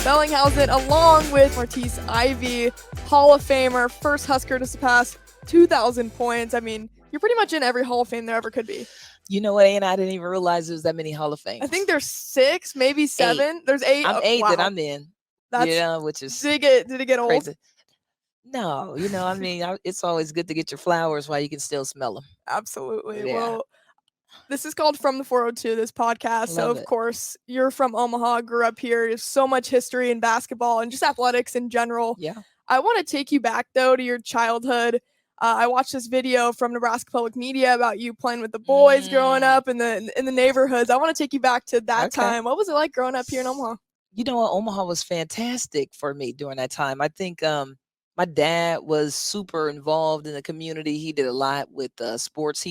Bellinghausen, along with Maurtice Ivy, Hall of Famer, first Husker to surpass 2,000 points. I mean, you're pretty much in every Hall of Fame there ever could be. You know what, Anna? I didn't even realize there was that many Hall of I think Fames. there's 6, maybe 8. 7. There's 8. I'm Oh, 8 that wow. I'm in. That's Which is did it get old? crazy. No, I mean, it's always good to get your flowers while you can still smell them. Absolutely. Yeah, Well, this is called From the 402, this podcast. So, love of it. course, you're from Omaha, grew up here. There's so much history in basketball and just athletics in general. Yeah. I want to take you back, though, to your childhood. I watched this video from Nebraska Public Media about you playing with the boys growing Mm, up in the neighborhoods. I want to take you back to that okay. time. What was it like growing up here in Omaha? You know what? Omaha was fantastic for me during that time. I think my dad was super involved in the community. He did a lot with sports.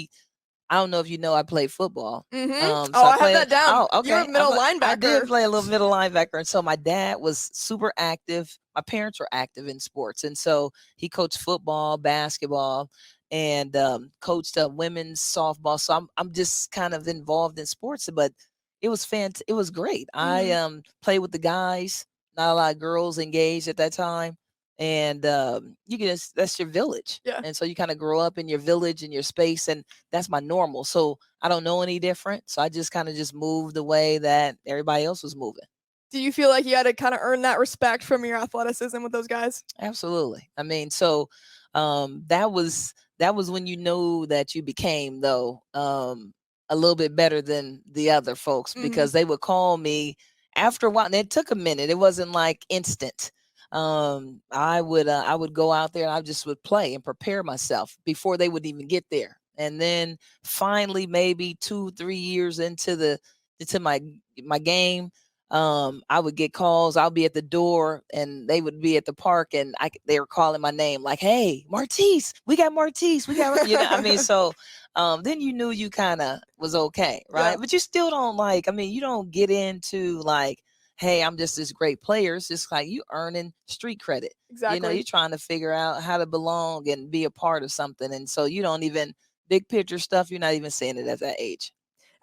I don't know if you know, I played football. Oh, So I I have played. that down. Oh, You were okay. middle I did linebacker. play a little middle linebacker, and so my dad was super active. My parents were active in sports, and so he coached football, basketball, and coached women's softball. So I'm just kind of involved in sports, but it was great. I Mhm. played with the guys. Not a lot of girls engaged at that time, and you can just, that's your village. Yeah. And so you kind of grow up in your village, in your space, and that's my normal. So I don't know any different. So I just kind of just moved the way that everybody else was moving. Do you feel like you had to kind of earn that respect from your athleticism with those guys? Absolutely. I mean, so that was when you knew that you became though a little bit better than the other folks Mhm. because they would call me after a while. And it took a minute. It wasn't like instant. I would go out there and I just would play and prepare myself before they would even get there. And then finally, maybe 2, 3 years into my game, I would get calls. I'll be at the door and they would be at the park and they were calling my name like, "Hey, Maurtice, we got Maurtice, we got," I mean, so then you knew you kind of was okay, Yeah, right? But you still don't like, I mean, you don't get into like, "Hey, I'm just this great player." It's just like you earning street credit. exactly. You're trying to figure out how to belong and be a part of something. And so you don't even big picture stuff, you're not even seeing it at that age.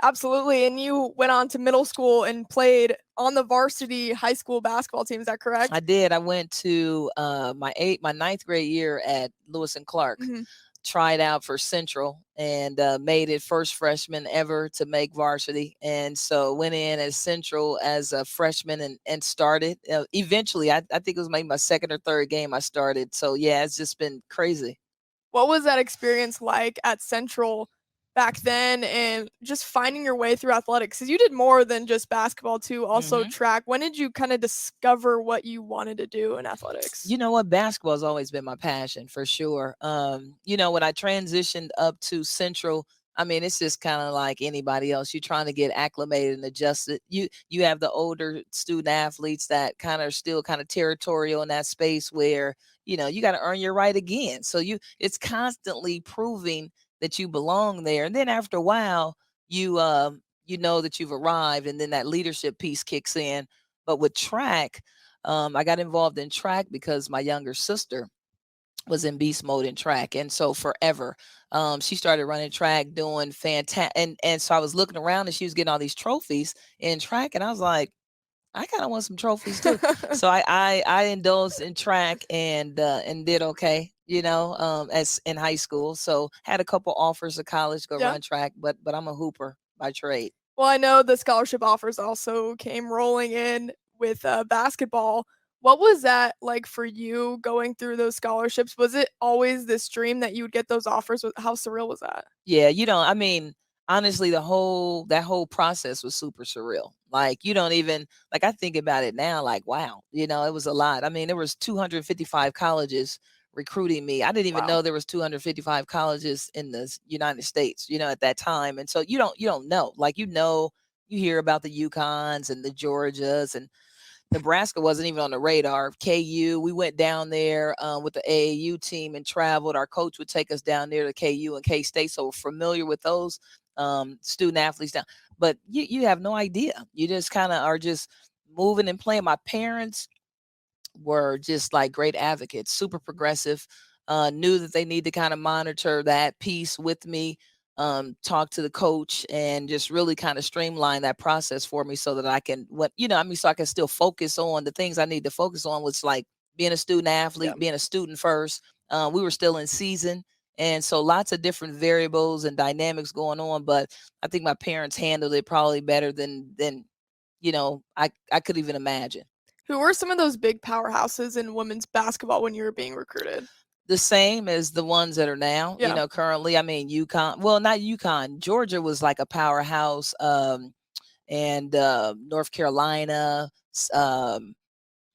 Absolutely. And you went on to middle school and played on the varsity high school basketball team. Is that I correct? did. I went to my ninth grade year at Lewis and Clark. Mhm. Tried out for Central and made it first freshman ever to make varsity. And so went in as Central as a freshman and started. Eventually, I think it was maybe my second or third game I started. So yeah, it's just been crazy. What was that experience like at Central back then and just finding your way through athletics? Because you did more than just basketball, too, also Hmm. track. When did you kind of discover what you wanted to do in athletics? You know what? Basketball has always been my passion for sure. When I transitioned up to Central, I mean, it's just kind of like anybody else. You're trying to get acclimated and adjusted. You have the older student athletes that kind of still kind of territorial in that space where, you got to earn your right again. So it's constantly proving that you belong there. And then after a while, you know that you've arrived and then that leadership piece kicks in. But with track, I got involved in track because my younger sister was in beast mode in track, and so forever, she started running track, doing fantastic. And so I was looking around, and she was getting all these trophies in track, and I was like, I kind of want some trophies too. So I indulged in track and did okay. As in high school, so had a couple offers of college go Yeah. run track, but I'm a hooper by trade. Well, I know the scholarship offers also came rolling in with basketball. What was that like for you going through those scholarships? Was it always this dream that you would get those offers? How surreal was that? Yeah, I mean, honestly, that whole process was super surreal. Like you don't even like I think about it now, like, wow, it was a lot. I mean, there was 255 colleges recruiting me. I didn't even Wow. know there was 255 colleges in the United States, at that time. And so you don't know. Like you hear about the Yukons and the Georgias and Nebraska wasn't even on the radar. KU, we went down there with the AAU team and traveled. Our coach would take us down there to KU and K State, so we're familiar with those student athletes down. But you have no idea. You just kind of are just moving and playing. My parents were just like great advocates, super progressive. Knew that they need to kind of monitor that piece with me. talk to the coach and just really kind of streamline that process for me so that I can, so I can still focus on the things I need to focus on, which like being a student Yeah. athlete, being a student first. We were still in season. And so lots of different variables and dynamics going on, but I think my parents handled it probably better than I could even imagine. Who were some of those big powerhouses in women's basketball when you were being recruited? The same as the ones that are now, Yeah. currently. I mean, UConn, well, not UConn. Georgia was like a powerhouse, and North Carolina.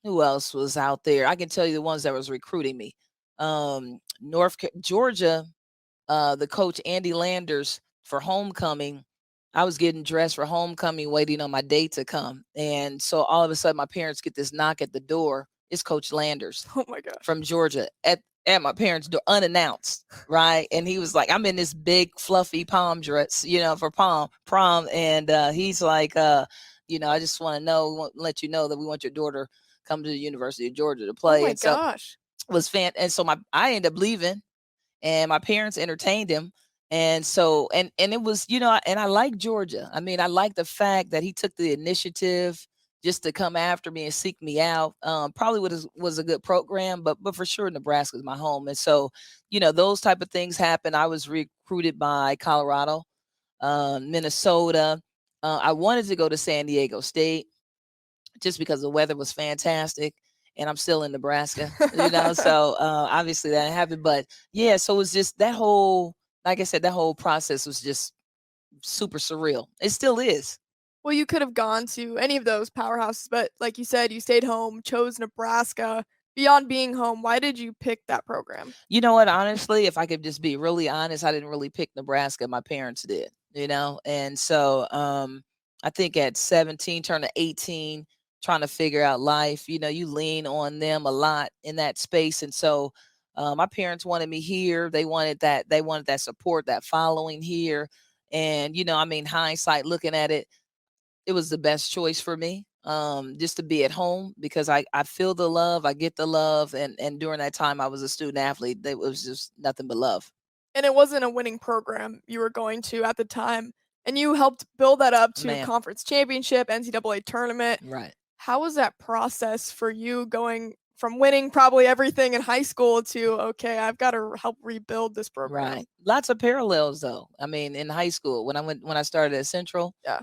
Who else was out there? I can tell you the ones that was recruiting me. Georgia, the coach Andy Landers for homecoming. I was getting dressed for homecoming, waiting on my date to come, and so all of a sudden, my parents get this knock at the door. It's Coach Landers Oh my gosh. from Georgia at my parents' door, unannounced, right? And he was like, I'm in this big fluffy prom dress, for prom, and he's like, I just want to let you know that we want your daughter come to the University of Georgia to Oh play. my And so gosh. it was and so I ended up leaving, and my parents entertained him. And so and it was, and I like Georgia. I mean, I like the fact that he took the initiative just to come after me and seek me out. Probably was a good program, but for sure Nebraska is my home. And so, those type of things happen. I was recruited by Colorado, Minnesota. I wanted to go to San Diego State just because the weather was fantastic, and I'm still in Nebraska, so obviously that happened. But yeah, so it was just that whole, like I said, that whole process was just super surreal. It still is. Well, you could have gone to any of those powerhouses, but like you said, you stayed home, chose Nebraska. Beyond being home, why did you pick that program? You know what? Honestly, if I could just be really honest, I didn't really pick Nebraska. My parents did, and so I think at 17, turning 18, trying to figure out life, you lean on them a lot in that space, and so my parents wanted me here. They wanted that. They wanted that support, that following here, and I mean, hindsight, looking at it, it was the best choice for me, just to be at home because I feel the love, I get the love, and during that time I was a student athlete. It was just nothing but love. And it wasn't a winning program you were going to at the time, and you helped build that up to Man, conference championship, NCAA tournament. right. How was that process for you going from winning probably everything in high school to, okay, I've got to help rebuild this program? Right. Lots of parallels though. I mean, in high school when I started at Central, Yeah.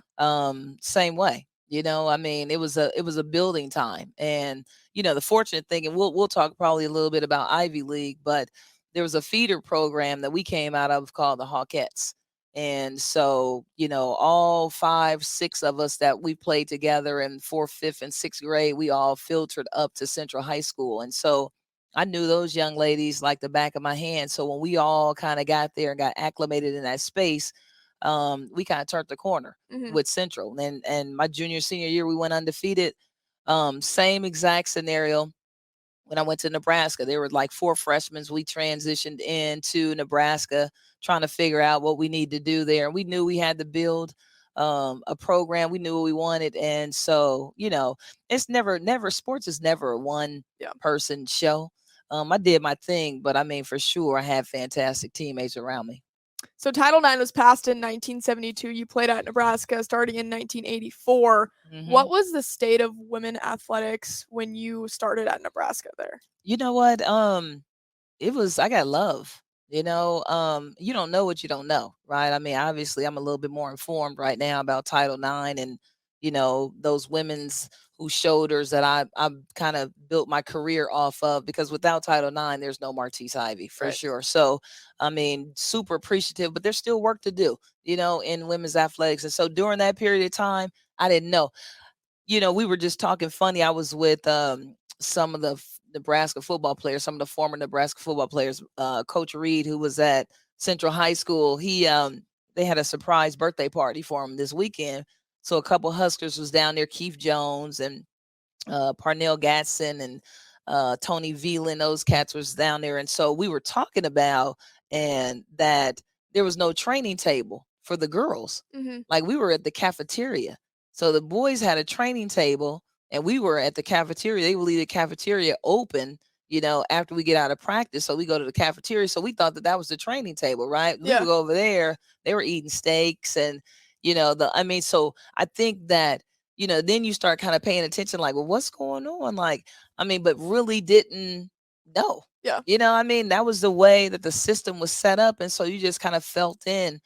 same way. I mean, it was a building time. And the fortunate thing, and we'll talk probably a little bit about Ivy League, but there was a feeder program that we came out of called the Hawkettes. And so, all 5, 6 of us that we played together in 4th, 5th, and 6th grade, we all filtered up to Central High School. And so I knew those young ladies like the back of my hand. So when we all kind of got there and got acclimated in that space, we kind of turned the corner Mhm. with Central. And my junior senior year, we went undefeated. Same exact scenario when I went to Nebraska. There were like 4 freshmen. We transitioned into Nebraska, trying to figure out what we need to do there. We knew we had to build a program. We knew what we wanted. And so, it's never, sports is never a one Yeah. person show. I did my thing, but I mean, for sure, I had fantastic teammates around me. So Title IX was passed in 1972. You played at Nebraska starting in 1984. What Hmm. was the state of women athletics when you started at Nebraska there? You know what? I got love. You don't know what you don't know, right? I mean, obviously I'm a little bit more informed right now about Title IX and those women's whose shoulders that I've kind of built my career off of, because without Title IX there's no Maurtice Ivy for Right. sure. So I mean, super appreciative, but there's still work to do, in women's athletics. And so during that period of time, I didn't know. We were just talking funny. I was with some of the Nebraska football players, some of the former Nebraska football players. Coach Reed, who was at Central High School, they had a surprise birthday party for him this weekend. So a couple Huskers was down there, Keith Jones and Parnell Gatson and Tony Veland. Those cats was down there, and so we were talking about and that there was no training table for the girls. Mhm. Like we were at the cafeteria, so the boys had a training table, and we were at the cafeteria. They would leave the cafeteria open, after we get out of practice. So we go to the cafeteria. So we thought that that was the training table, right? We Yeah. would go over there. They were eating steaks and, so I think that, then you start kind of paying attention, like, well, what's going on? Like, but really didn't know. Yeah. That was the way that the system was set up. And so you just kind of felt in,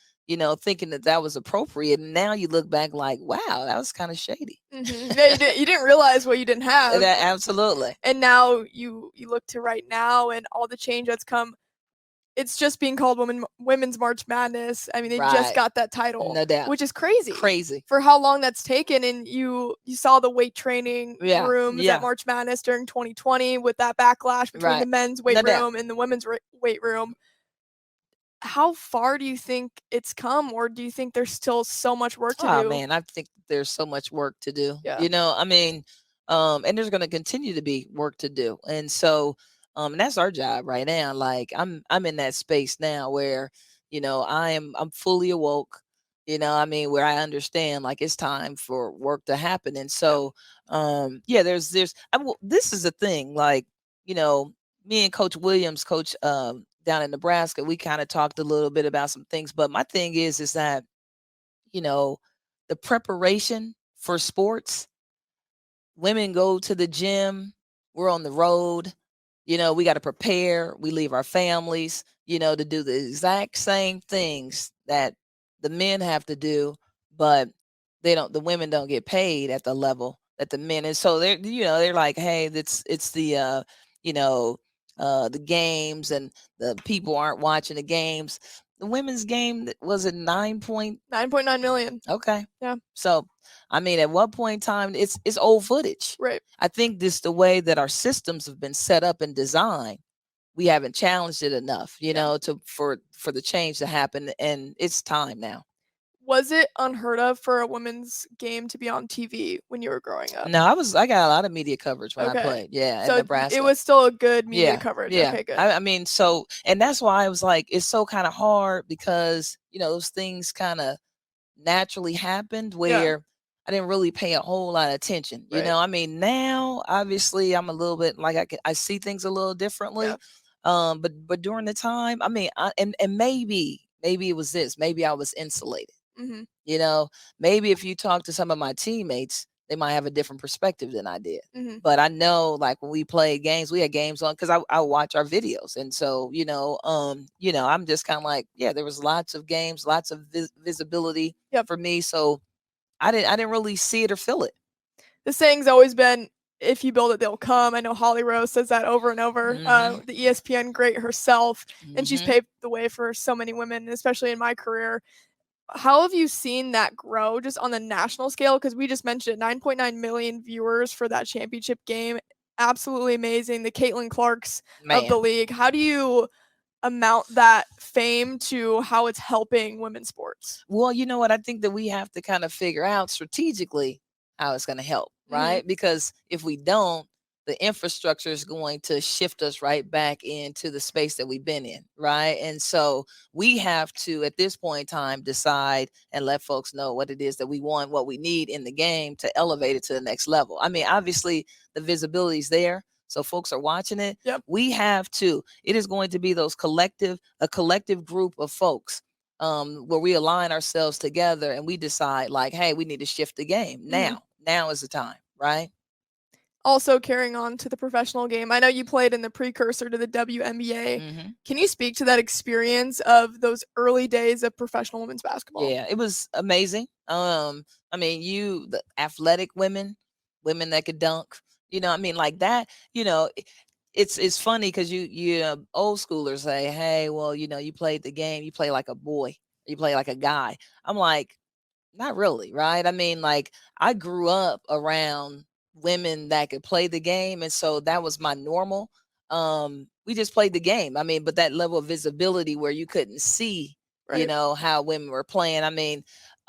thinking that that was appropriate. And now you look back like, wow, that was kind of shady. Yeah, you didn't realize what you didn't have. Absolutely. And now you look to right now and all the change that's come. It's just being called Women's March Madness. I mean, they just got that title, No doubt. which is crazy. Crazy. For how long that's taken. And you saw the weight training rooms at March Madness during 2020 with that backlash between the men's weight room and the women's weight room. How far do you think it's come, or do you think there's still so much work to do? Oh man, I think there's so much work to do. Yeah. And there's going to continue to be work to do. And so, and that's our job right now. Like I'm in that space now where, I'm fully awoke, where I understand like it's time for work to happen. And so, this is the thing, like, me and Coach Williams, down in Nebraska, we kind of talked a little bit about some things, but my thing is that, the preparation for sports, women go to the gym, we're on the road, we got to prepare, we leave our families, to do the exact same things that the men have to do, but the women don't get paid at the level that the men. And so they're like, hey, it's the, the games and the people aren't watching the games. The women's game, was it 9.9 million? Okay. Yeah. So, at one point in time, it's old footage. Right. I think this the way that our systems have been set up and designed. We haven't challenged it enough, for the change to happen, and it's time now. Was it unheard of for a women's game to be on TV when you were growing up? No, I got a lot of media coverage when I played. Yeah, so in Nebraska. It was still a good media coverage. Yeah. Okay, good. And that's why I was like, it's so kind of hard because, those things kind of naturally happened where I didn't really pay a whole lot of attention. Now obviously I'm a little bit like I see things a little differently. Yeah. But during the time, and maybe it was this, maybe I was insulated. Mm-hmm. Maybe if you talk to some of my teammates, they might have a different perspective than I did. Mm-hmm. But I know, like, when we played games, we had games on because I watch our videos, and so I'm just kind of like, yeah, there was lots of games, lots of visibility for me, so I didn't really see it or feel it. The saying's always been, if you build it, they'll come. I know Holly Rose says that over and over. Mm-hmm. The ESPN great herself, mm-hmm. and she's paved the way for so many women, especially in my career. How have you seen that grow just on the national scale? Because we just mentioned 9.9 million viewers for that championship game. Absolutely amazing. The Caitlin Clarks of the league. How do you amount that fame to how it's helping women's sports? Well, you know what? I think that we have to kind of figure out strategically how it's going to help, right? Mm-hmm. Because if we don't, the infrastructure is going to shift us right back into the space that we've been in, right? And so we have to, at this point in time, decide and let folks know what it is that we want, what we need in the game to elevate it to the next level. Obviously, the visibility is there, so folks are watching it. Yep. We have to. It is going to be a collective group of folks where we align ourselves together and we decide, like, hey, we need to shift the game. Mm-hmm. Now is the time, right? Also carrying on to the professional game, I know you played in the precursor to the WNBA. Mm-hmm. Can you speak to that experience of those early days of professional women's basketball? Yeah, it was amazing. The athletic women that could dunk, like that, it's funny because you old schoolers say, hey, well, you played the game, you play like a boy, you play like a guy. I'm like, not really, right? I grew up around women that could play the game, and so that was my normal. We just played the game. But that level of visibility where you couldn't see, right, how women were playing.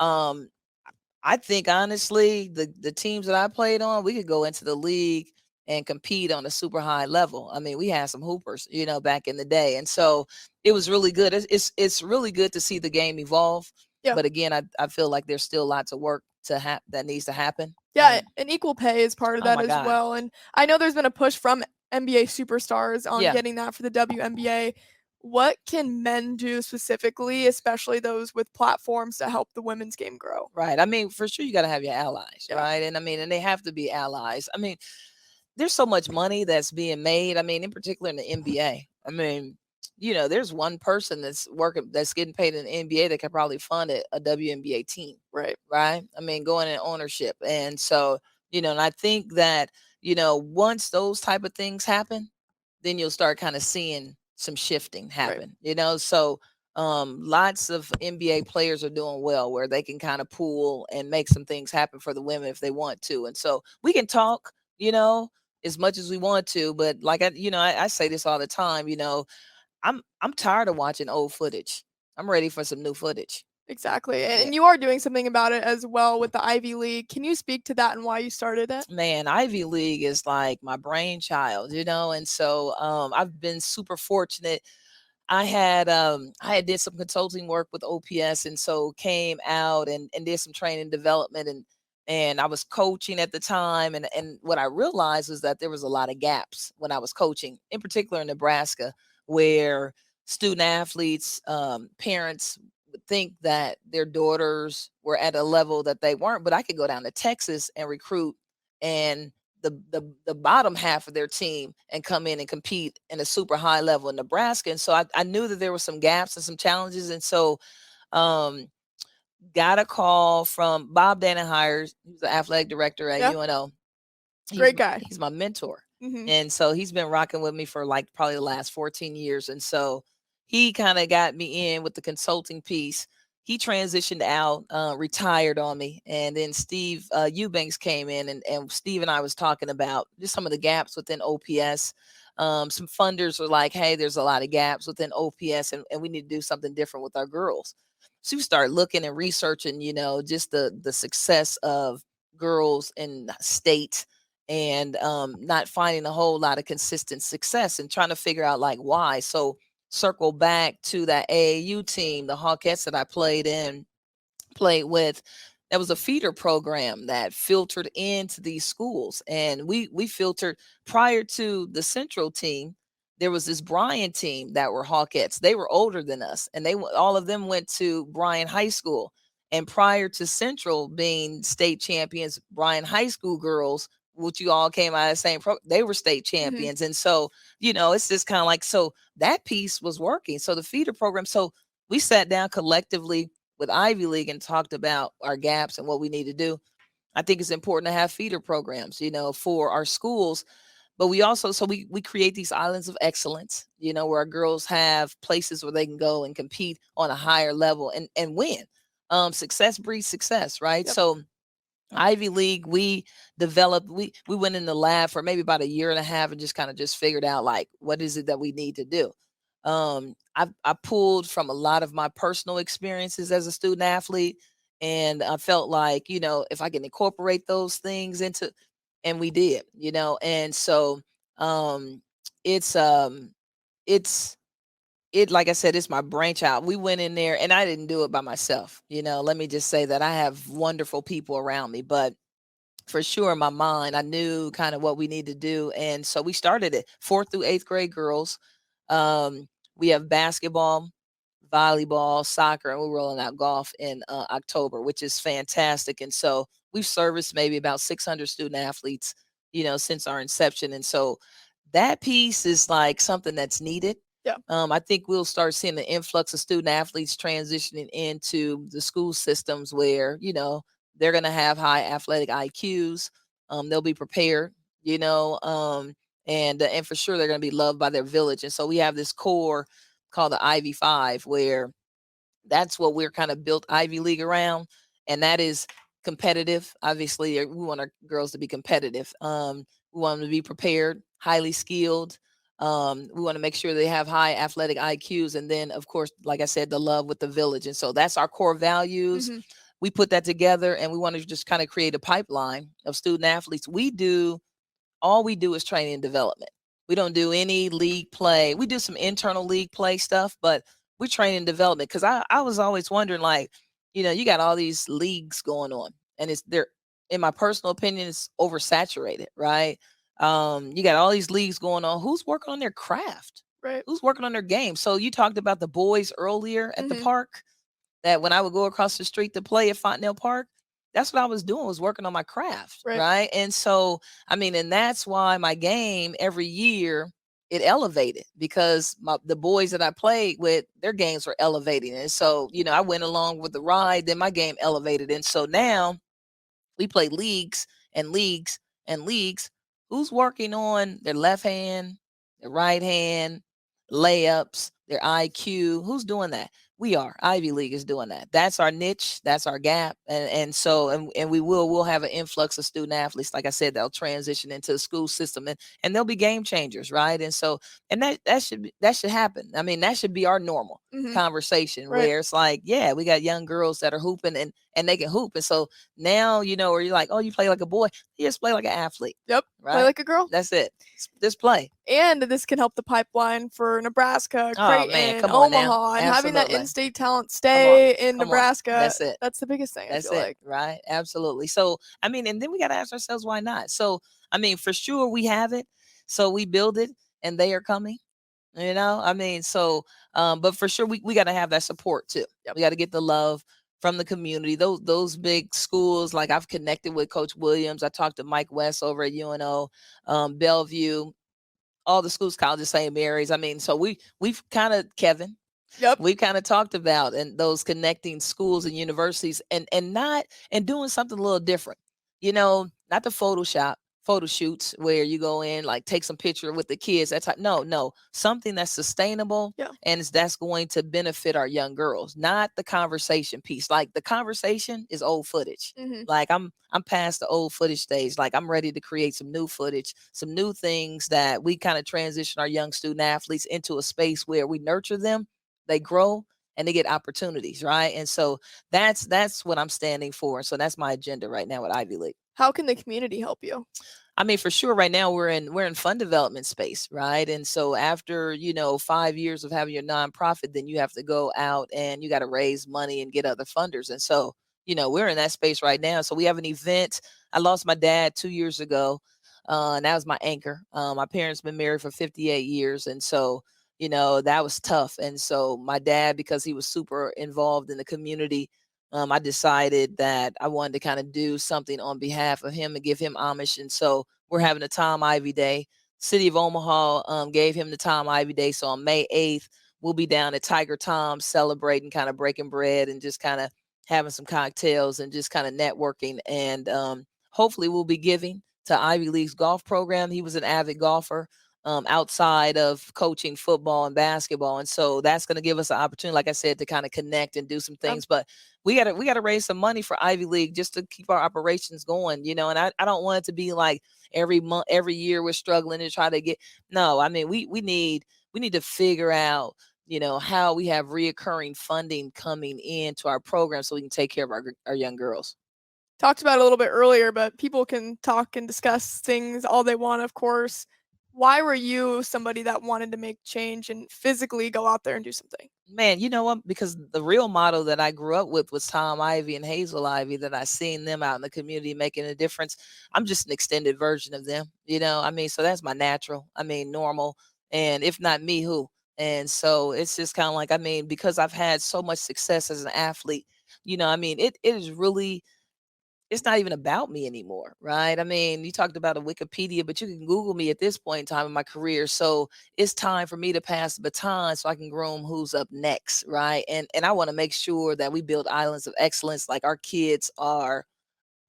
I think honestly, the teams that I played on, we could go into the league and compete on a super high level. We had some hoopers, back in the day, and so it was really good. It's really good to see the game evolve. Yeah. But again, I feel like there's still lots of work that needs to happen. Yeah, and equal pay is part of that as well. And I know there's been a push from NBA superstars on Yeah. getting that for the WNBA. What can men do specifically, especially those with platforms to help the women's game grow? Right. I mean, for sure, you got to have your allies, Yeah, right? And I mean, and they have to be allies. I mean, there's so much money that's being made. I mean, in particular in the NBA. I mean, there's one person that's getting paid in the NBA that could probably fund a WNBA team, right. right? I mean, going in ownership. And so, and I think that, once those type of things happen, then you'll start kind of seeing some shifting Right. happen. So lots of NBA players are doing well where they can kind of pool and make some things happen for the women if they want to. And so we can talk, as much as we want to, but like I say this all the time, I'm tired of watching old footage. I'm ready for some new footage. Exactly. Yeah. And you are doing something about it as well with the Ivy League. Can you speak to that and why you started it? Man, Ivy League is like my brainchild, and so I've been super fortunate. I had did some consulting work with OPS, and so came out and did some training development, and I was coaching at the time, and what I realized was that there was a lot of gaps when I was coaching, in particular in Nebraska, where student athletes, parents would think that their daughters were at a level that they weren't, but I could go down to Texas and recruit, and the bottom half of their team and come in and compete in a super high level in Nebraska. And so I knew that there were some gaps and some challenges. And so um, got a call from Bob Dannenhire, who's the athletic director at Yeah, UNO. great guy. He's my mentor. Hmm. And so he's been rocking with me for like probably the last 14 years. And so he kind of got me in with the consulting piece. He transitioned out, retired on me. And then Steve Eubanks came in, and Steve and I was talking about just some of the gaps within OPS. Some funders were like, hey, there's a lot of gaps within OPS, and we need to do something different with our girls. So we start looking and researching, just the success of girls in the state, and not finding a whole lot of consistent success and trying to figure out like why. So circle back to that AAU team, the Hawkettes that I played with. That was a feeder program that filtered into these schools, and we filtered prior to the Central team. There was this Bryan team that were Hawkettes. They were older than us, and all of them went to Bryan High School. And prior to Central being state champions, Bryan High School girls, which you all came out of the same they were state Hmm. champions. And so, it's just kind of like, so that piece was working. So the feeder program. So we sat down collectively with Ivy League and talked about our gaps and what we need to do. I think it's important to have feeder programs, for our schools. But we also, so we create these islands of excellence, where our girls have places where they can go and compete on a higher level and win. Success breeds success, right? Yep. So Ivy League, we developed, we went in the lab for maybe about a year and a half and just kind of just figured out like what is it that we need to do. I pulled from a lot of my personal experiences as a student athlete, and I felt like, if I can incorporate those things into, and we did, and so um it's um it's it like I said, it's my brainchild. We went in there and I didn't do it by myself. Let me just say that I have wonderful people around me, but for sure in my mind, I knew kind of what we need to do. And so we started it, 4th through 8th grade girls. Um, we have basketball, volleyball, soccer, and we're rolling out golf in October, which is fantastic. And so we've serviced maybe about 600 student athletes, since our inception. And so that piece is like something that's needed. Yeah. I think we'll start seeing the influx of student athletes transitioning into the school systems where, they're going to have high athletic IQs. They'll be prepared, and for sure they're going to be loved by their village. And so we have this core called the Ivy Five, where that's what we're kind of built Ivy League around, and that is competitive. Obviously, we want our girls to be competitive. We want them to be prepared, highly skilled. We want to make sure they have high athletic IQs, and then, of course, like I said, the love with the village. And so that's our core values. Hmm. We put that together, and we want to just kind of create a pipeline of student athletes. All we do is training and development. We don't do any league play. We do some internal league play stuff, but we train and development, because I was always wondering, like, you got all these leagues going on, and they're, in my personal opinion, it's oversaturated, right? You got all these leagues going on. Who's working on their craft? Right. Who's working on their game? So you talked about the boys earlier at the Mhm. park, that when I would go across the street to play at Fontenelle Park, that's what I was doing, was working on my craft, Right. right? And so, I mean, and that's why my game every year it elevated, because the boys that I played with, their games were elevating. And so, I went along with the ride, then my game elevated. And so now we play leagues and leagues and leagues. Who's working on their left hand, their right hand, layups, their IQ? Who's doing that? We are. Ivy League is doing that. That's our niche. That's our gap. And we'll have an influx of student athletes. Like I said, they'll transition into the school system, and they'll be game changers, right? And so, and that should happen. I mean, that should be our normal Mhm. conversation, Right. where it's like, yeah, we got young girls that are hooping, and they can hoop. And so now, or you're like, oh, you play like a boy. You just play like an athlete, Yep. Play right? like a girl. That's it. Just play. And this can help the pipeline for Nebraska, Oh man, Creighton, come on now. Omaha, and having that Absolutely. in-state talent Come on. stay in Come on. Nebraska. That's it. That's the biggest thing, I That's feel it. like. Right. Absolutely. So, I mean, and then we got to ask ourselves, why not? So, I mean, for sure we have it. So we build it, and they are coming. I mean, so, but for sure we got to have that support too. Yep. We got to get the love from the community. Those big schools, like I've connected with Coach Williams. I talked to Mike West over at UNO, Bellevue, all the schools, colleges, St. Mary's. I mean, so we've kind of, Kevin, Yep. we kind of talked about, and those connecting schools and universities, and not, and doing something a little different. Not the photo shoots where you go in, like, take some picture with the kids. That's like, no, something that's sustainable, Yeah. and that's going to benefit our young girls. Not the conversation piece. Like, the conversation is old footage. Mhm. Like, I'm past the old footage stage. Like, I'm ready to create some new footage, some new things that we kind of transition our young student athletes into a space where we nurture them, they grow, and they get opportunities, right? And so that's what I'm standing for. So that's my agenda right now at Ivy League. How can the community help you? I mean, for sure, right now we're in fund development space, right? And so after 5 years of having your nonprofit, then you have to go out and you got to raise money and get other funders. And so we're in that space right now. So we have an event. I lost my dad 2 years ago, and that was my anchor. My parents been married for 58 years, and so that was tough. And so my dad, because he was super involved in the community, I decided that I wanted to kind of do something on behalf of him and give him homage. And so we're having a Tom Ivy Day. City of Omaha gave him the Tom Ivy Day. So on May 8th, we'll be down at Tiger Tom's celebrating, kind of breaking bread and just kind of having some cocktails and just kind of networking. And hopefully we'll be giving to Ivy League's golf program. He was an avid golfer, outside of coaching football and basketball. And so that's going to give us an opportunity, like I said, to kind of connect and do some things. But we gotta raise some money for Ivy League just to keep our operations going, and I don't want it to be like every month, every year we're struggling to try to get. No, I mean, we need to figure out, how we have reoccurring funding coming into our program so we can take care of our young girls. Talked about it a little bit earlier, but people can talk and discuss things all they want, of course. Why were you somebody that wanted to make change and physically go out there and do something? Man, you know what? Because the real model that I grew up with was Tom Ivy and Hazel Ivy, that I seen them out in the community making a difference. I'm just an extended version of them, I mean, so that's my natural, I mean, normal. And if not me, who? And so it's just kind of like, I mean, because I've had so much success as an athlete, I mean, it is really, it's not even about me anymore, right? I mean, you talked about a Wikipedia, but you can Google me at this point in time in my career. So it's time for me to pass the baton so I can groom who's up next, right? And I want to make sure that we build islands of excellence, like our kids are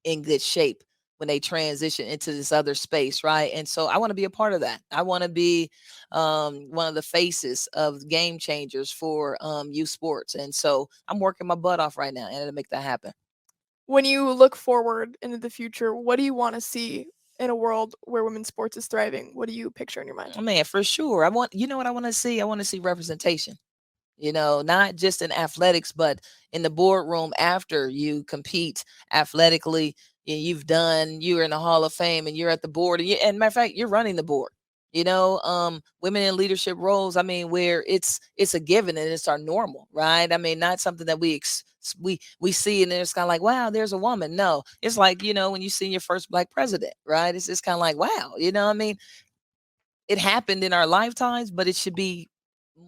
in good shape when they transition into this other space, right? And so I want to be a part of that. I want to be one of the faces of game changers for youth sports. And so I'm working my butt off right now and to make that happen. When you look forward into the future, what do you want to see in a world where women's sports is thriving? What do you picture in your mind? Man, for sure. You know what I want to see? I want to see representation, not just in athletics, but in the boardroom after you compete athletically. You're in the Hall of Fame and you're at the board. And matter of fact, you're running the board. Women in leadership roles, I mean, where it's a given and it's our normal, right? I mean, not something that we see and then it's kind of like, wow, there's a woman. No, it's like, when you see your first black president, right? It's just kind of like, wow, I mean, it happened in our lifetimes, but it should be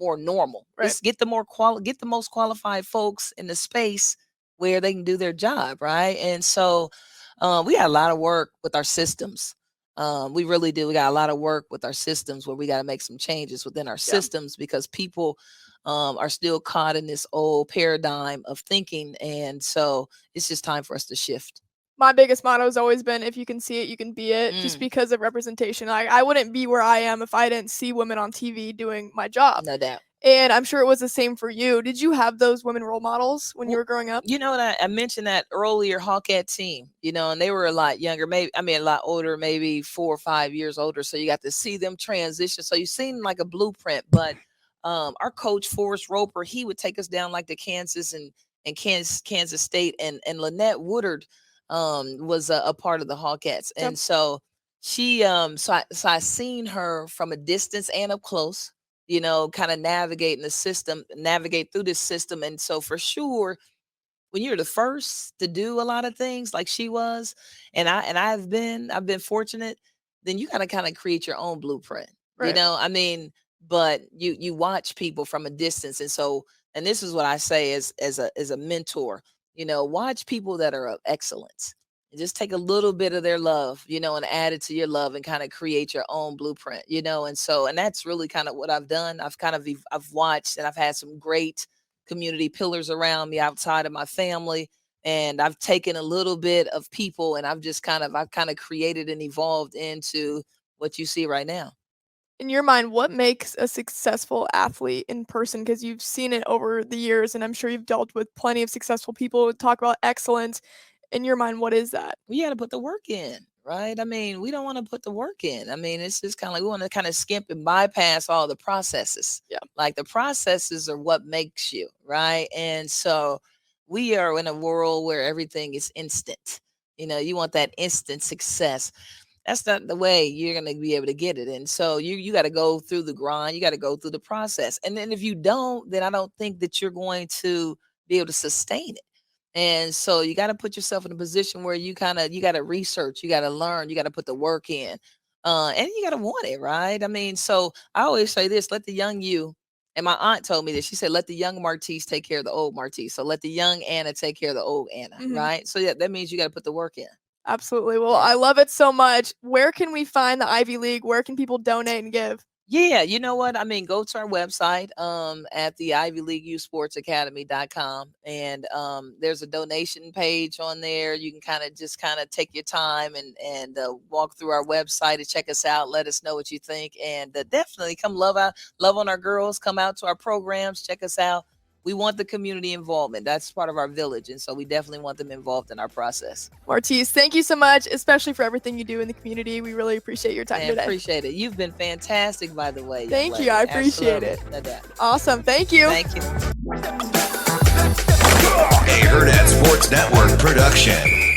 more normal. Right. Let's get get the most qualified folks in the space where they can do their job, right? And so we got a lot of work with our systems. We really do. We got a lot of work with our systems where we got to make some changes within our Yeah. systems because people are still caught in this old paradigm of thinking. And so it's just time for us to shift. My biggest motto has always been, if you can see it, you can be it, just because of representation. I wouldn't be where I am if I didn't see women on TV doing my job. No doubt. And I'm sure it was the same for you. Did you have those women role models when you were growing up? You know what? I mentioned that earlier Hurrdat team, and they were a lot younger, a lot older, maybe 4 or 5 years older. So you got to see them transition. So you seen like a blueprint. But our coach, Forrest Roper, he would take us down like to Kansas and Kansas State. And Lynette Woodard was a part of the Hurrdat. And so she so I seen her from a distance and up close, kind of navigate through this system. And so for sure, when you're the first to do a lot of things like she was, and I've been fortunate, then you gotta kind of create your own blueprint. Right. I mean, but you watch people from a distance. And this is what I say as a mentor, watch people that are of excellence. And just take a little bit of their love, and add it to your love and kind of create your own blueprint, and that's really kind of what I've done. I've watched and I've had some great community pillars around me outside of my family. And I've taken a little bit of people and I've kind of created and evolved into what you see right now. In your mind, what makes a successful athlete in person? Because you've seen it over the years, and I'm sure you've dealt with plenty of successful people who talk about excellence. In your mind, what is that? We got to put the work in, right? I mean, we don't want to put the work in. I mean, it's just kind of like we want to kind of skimp and bypass all the processes. Yeah. Like the processes are what makes you, right? And so we are in a world where everything is instant. You want that instant success. That's not the way you're going to be able to get it. And so you got to go through the grind. You got to go through the process. And then if you don't, then I don't think that you're going to be able to sustain it. And so you got to put yourself in a position where you got to research, you got to learn, you got to put the work in, and you got to want it, right? I mean, so I always say this: let the young you. And my aunt told me this. She said, "Let the young Maurtice take care of the old Maurtice." So let the young Ana take care of the old Ana, right? So yeah, that means you got to put the work in. Absolutely. Well, I love it so much. Where can we find the Ivy League? Where can people donate and give? Yeah, you know what? I mean, go to our website at the ivyleagueusportsacademy.com, and there's a donation page on there. You can kind of take your time and walk through our website and check us out. Let us know what you think, and definitely come love on our girls. Come out to our programs, check us out. We want the community involvement. That's part of our village, and so we definitely want them involved in our process. Maurtice, thank you so much, especially for everything you do in the community. We really appreciate your time today. I appreciate it. You've been fantastic, by the way. Thank you. I appreciate it. No doubt. Awesome. Thank you. Thank you. A Hurrdat Sports Network production.